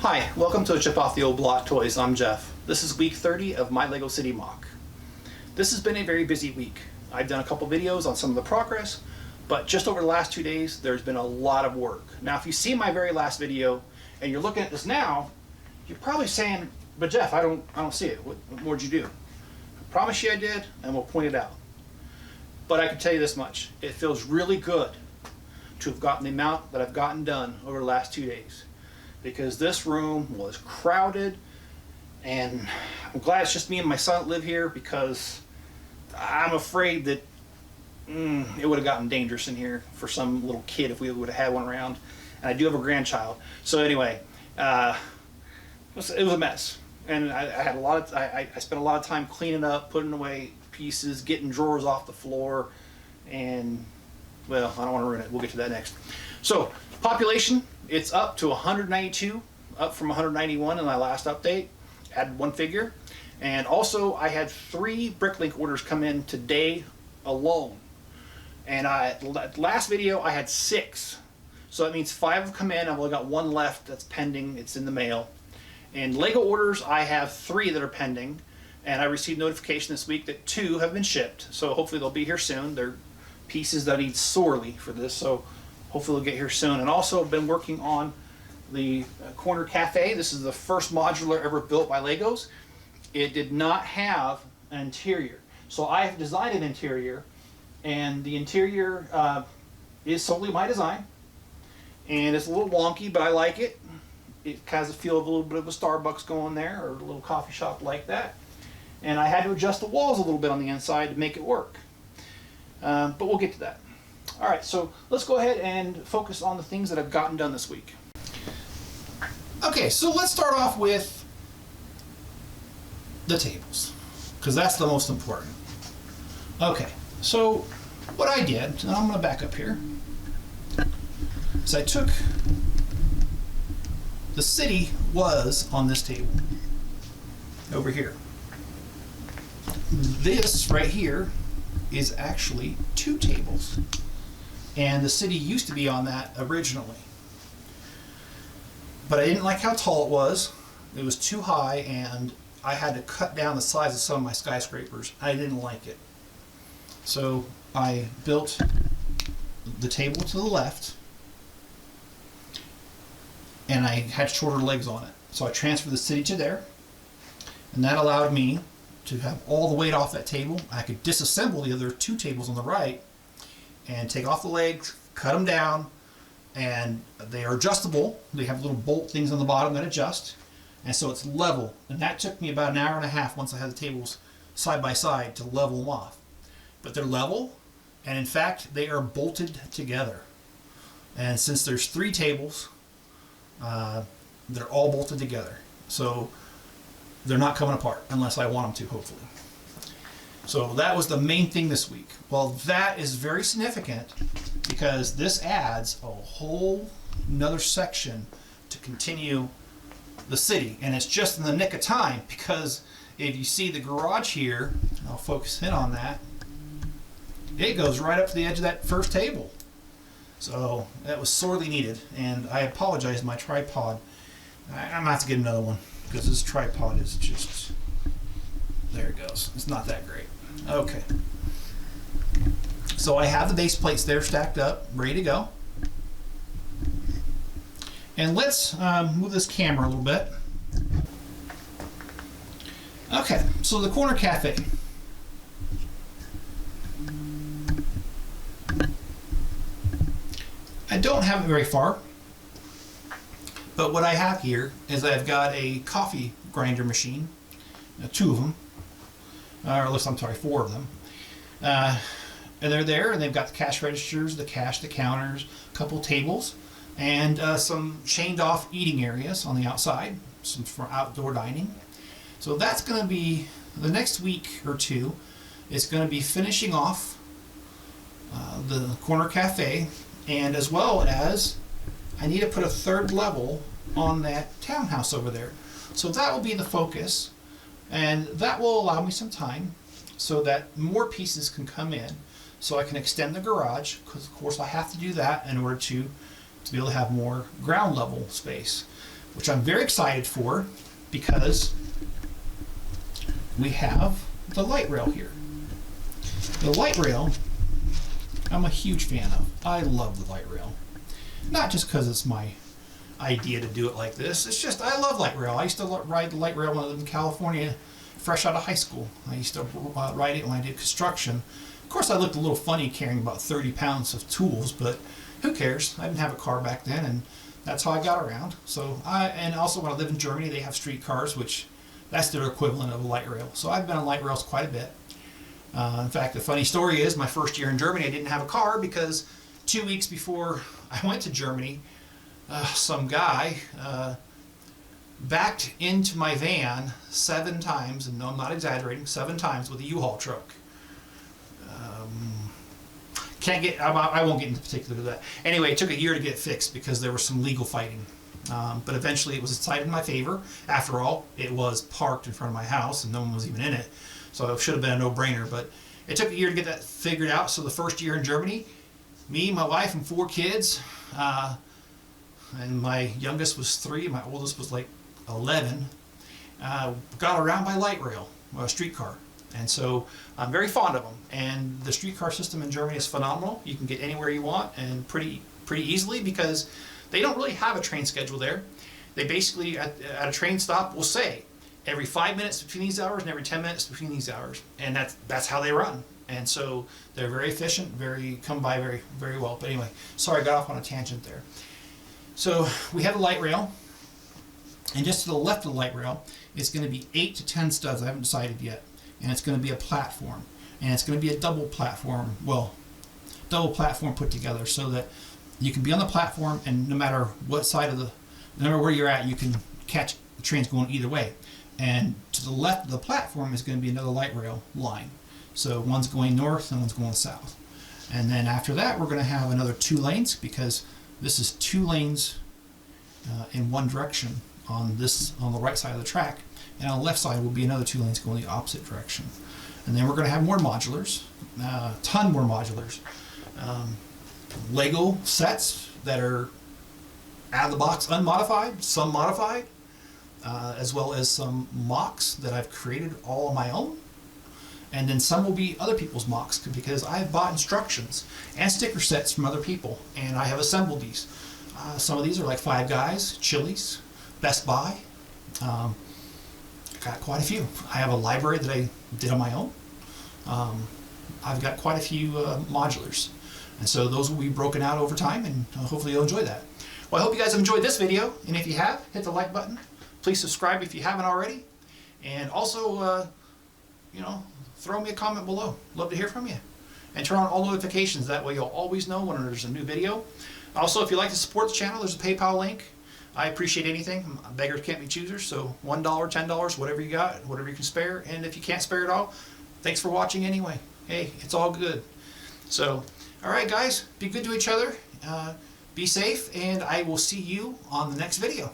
Hi, welcome to Chip Off the Old Block Toys. I'm Jeff. This is week 30 of my LEGO City MOC. This has been a very busy week. I've done a couple videos on some of the progress, but just over the last 2 days, there's been a lot of work. Now, if you see my very last video and you're looking at this now, you're probably saying, but Jeff, I don't see it. What more did you do? I promise you I did, and we'll point it out. But I can tell you this much. It feels really good to have gotten the amount that I've gotten done over the last 2 days. Because this room was crowded, and I'm glad it's just me and my son that live here, because I'm afraid that it would have gotten dangerous in here for some little kid if we would have had one around. And I do have a grandchild. So anyway, it was a mess. And I spent a lot of time cleaning up, putting away pieces, getting drawers off the floor, and well, I don't want to ruin it. We'll get to that next. So, population, it's up to 192, up from 191 in my last update. Added one figure. And also, I had 3 Bricklink orders come in today alone. And last video, I had 6. So that means 5 have come in. I've only got 1 left that's pending. It's in the mail. And LEGO orders, I have 3 that are pending. And I received notification this week that 2 have been shipped. So hopefully they'll be here soon. They're pieces that I need sorely for this. So hopefully they'll get here soon. And also I've been working on the corner cafe. This is the first modular ever built by Legos. It did not have an interior. So I have designed an interior, and the interior is solely my design. And it's a little wonky, but I like it. It has a feel of a little bit of a Starbucks going there, or a little coffee shop like that. And I had to adjust the walls a little bit on the inside to make it work. But we'll get to that. Alright, so let's go ahead and focus on the things that I've gotten done this week. Okay, so let's start off with the tables, because that's the most important. Okay, so what I did, and I'm going to back up here, is I took, the city was on this table, over here. This right here is actually 2 tables. And the city used to be on that originally. But I didn't like how tall it was. It was too high, and I had to cut down the size of some of my skyscrapers. I didn't like it. So I built the table to the left, and I had shorter legs on it. So I transferred the city to there, and that allowed me to have all the weight off that table. I could disassemble the other 2 tables on the right and take off the legs, cut them down, and they are adjustable. They have little bolt things on the bottom that adjust, and so it's level. And that took me about an hour and a half once I had the tables side by side to level them off. But they're level, and in fact they are bolted together. And since there's 3 tables, they're all bolted together. So they're not coming apart unless I want them to, hopefully. So that was the main thing this week. Well, that is very significant because this adds a whole another section to continue the city. And it's just in the nick of time, because if you see the garage here, I'll focus in on that, it goes right up to the edge of that first table. So that was sorely needed, and I apologize, my tripod, I'm going to have to get another one, because this tripod is just, there it goes. It's not that great. Okay. So I have the base plates there stacked up, ready to go. And let's move this camera a little bit. Okay, so the corner cafe. I don't have it very far, but what I have here is I've got a coffee grinder machine, 2 of them, or at least I'm sorry, 4 of them, and they're there, and they've got the cash registers, the cash, the counters, a couple tables, and some chained off eating areas on the outside, some for outdoor dining. So that's going to be the next week or 2. It's going to be finishing off the corner cafe. And as well as, I need to put a 3rd level on that townhouse over there. So that will be the focus, and that will allow me some time so that more pieces can come in, so I can extend the garage, because of course I have to do that in order to be able to have more ground level space. which I'm very excited for because we have the light rail here. The light rail, I'm a huge fan of. I love the light rail. Not just because it's my idea to do it like this. It's just I love light rail. I used to ride the light rail when I lived in California, fresh out of high school. I used to ride it when I did construction. Of course, I looked a little funny carrying about 30 pounds of tools, but who cares? I didn't have a car back then, and that's how I got around. And also when I lived in Germany, they have streetcars, which that's their equivalent of a light rail. So I've been on light rails quite a bit. In fact, the funny story is my first year in Germany, I didn't have a car because 2 weeks before I went to Germany, some guy backed into my van 7 times, and no, I'm not exaggerating, 7 times with a U-Haul truck. I won't get into particular of that. Anyway, it took a year to get fixed because there was some legal fighting. But eventually it was decided in my favor. After all, it was parked in front of my house and no one was even in it. So it should have been a no-brainer. But it took a year to get that figured out. So the first year in Germany, me, my wife, and 4 kids, and my youngest was 3, my oldest was like 11, got around by light rail, a streetcar. And so I'm very fond of them. And the streetcar system in Germany is phenomenal. You can get anywhere you want and pretty easily because they don't really have a train schedule there. They basically, at a train stop, will say every 5 minutes between these hours and every 10 minutes between these hours. And that's how they run. And so they're very efficient, come by very well. But anyway, sorry I got off on a tangent there. So we have the light rail. And just to the left of the light rail, it's going to be 8 to 10 studs. I haven't decided yet. And it's going to be a platform, and it's going to be a double platform put together so that you can be on the platform, and no matter what side of no matter where you're at, you can catch the trains going either way. And to the left of the platform is going to be another light rail line. So one's going north and one's going south. And then after that, we're going to have another 2 lanes because this is 2 lanes in one direction on the right side of the track. And on the left side will be another 2 lanes going the opposite direction. And then we're going to have more modulars, a ton more modulars. Lego sets that are out of the box unmodified, some modified, as well as some MOCs that I've created all on my own. And then some will be other people's MOCs because I've bought instructions and sticker sets from other people and I have assembled these. Some of these are like Five Guys, Chili's, Best Buy. Got quite a few. I have a library that I did on my own. I've got quite a few modulars. And so those will be broken out over time and hopefully you'll enjoy that. Well, I hope you guys have enjoyed this video. And if you have, hit the like button. Please subscribe if you haven't already. And also, throw me a comment below. Love to hear from you. And turn on all notifications. That way you'll always know when there's a new video. Also, if you'd like to support the channel, there's a PayPal link. I appreciate anything. Beggars can't be choosers, so $1, $10, whatever you got, whatever you can spare. And if you can't spare it all, thanks for watching anyway. Hey, it's all good. So, all right, guys, be good to each other. Be safe, and I will see you on the next video.